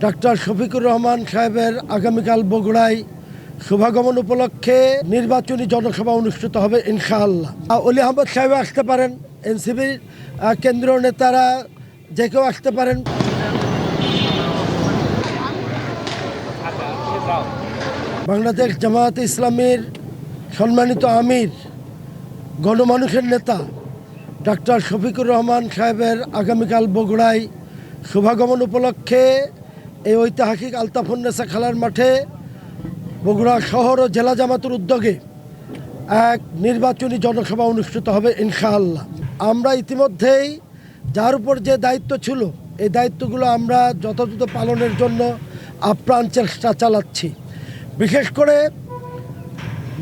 Doctor Shafiqur Rahman সাহেবের আগামীকাল বগুড়ায় শুভাগমন উপলক্ষে নির্বাচনী জনসভা অনুষ্ঠিত হবে ইনশাআল্লাহ। অলি আহমদ সাহেব আসতে পারেন, এনসিপির কেন্দ্রীয় নেতারা যে কেউ আসতে পারেন। বাংলাদেশ জামায়াতে ইসলামীর সম্মানিত আমির, গণমানুষের নেতা ডাক্তার শফিকুর রহমান সাহেবের আগামীকাল বগুড়ায় শুভাগমন উপলক্ষে এই ঐতিহাসিক আলতাফুন্নেসা খেলার মাঠে বগুড়া শহর ও জেলা জামাতের উদ্যোগে এক নির্বাচনী জনসভা অনুষ্ঠিত হবে ইনশাআল্লাহ। আমরা ইতিমধ্যেই যার উপর যে দায়িত্ব ছিল এই দায়িত্বগুলো আমরা যথাযথ পালনের জন্য আপ্রাণ চেষ্টা চালাচ্ছি। বিশেষ করে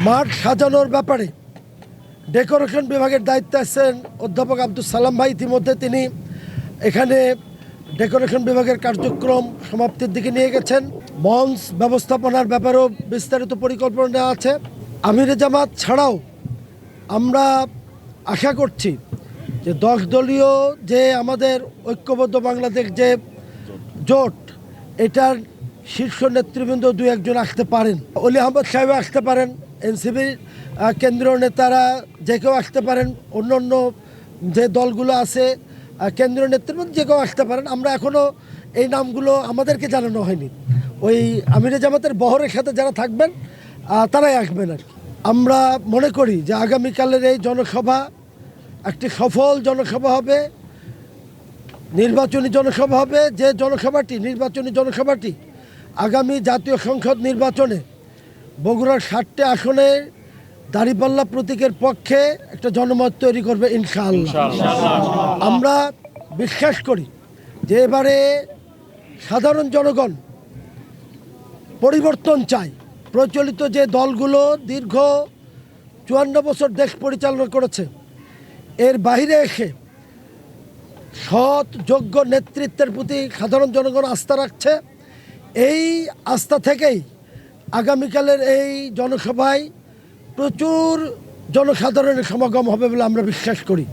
মাঠ সাজানোর ব্যাপারে ডেকোরেশন বিভাগের দায়িত্বে আছেন অধ্যাপক আব্দুল সালাম ভাই। ইতিমধ্যে তিনি এখানে ডেকোরেশন বিভাগের কার্যক্রম সমাপ্তির দিকে নিয়ে গেছেন। মঞ্চ ব্যবস্থাপনার ব্যাপারেও বিস্তারিত পরিকল্পনা নেওয়া আছে। আমিরে জামাত ছাড়াও আমরা আশা করছি যে 10 দলীয় যে আমাদের ঐক্যবদ্ধ বাংলাদেশ যে জোট, এটার শীর্ষ নেতৃবৃন্দ 2-1 জন আসতে পারেন। অলি আহমদ সাহেব আসতে পারেন, এনসিপির কেন্দ্রীয় নেতারা যে কেউ আসতে পারেন, অন্য অন্য যে দলগুলো আছে কেন্দ্রীয় নেতৃবৃন্দ যে কেউ আসতে পারেন। আমরা এখনও এই নামগুলো আমাদেরকে জানানো হয়নি। ওই আমিরে জামাতের বহরের সাথে যারা থাকবেন তারাই আসবেন আর কি। আমরা মনে করি যে আগামীকালের এই জনসভা একটি সফল জনসভা হবে, নির্বাচনী জনসভা হবে। যে নির্বাচনী জনসভাটি আগামী জাতীয় সংসদ নির্বাচনে বগুড়ার 7টি আসনে দাঁড়িপাল্লা প্রতীকের পক্ষে একটা জনমত তৈরি করবে ইনশাআল্লাহ। আমরা বিশ্বাস করি যে এবারে সাধারণ জনগণ পরিবর্তন চায়। প্রচলিত যে দলগুলো দীর্ঘ 54 বছর দেশ পরিচালনা করেছে, এর বাইরে এসে সৎ যোগ্য নেতৃত্বের প্রতি সাধারণ জনগণ আস্থা রাখছে। এই আস্থা থেকেই আগামীকালের এই জনসভায় প্রচুর জনসাধারণের সমাগম হবে বলে আমরা বিশ্বাস করি।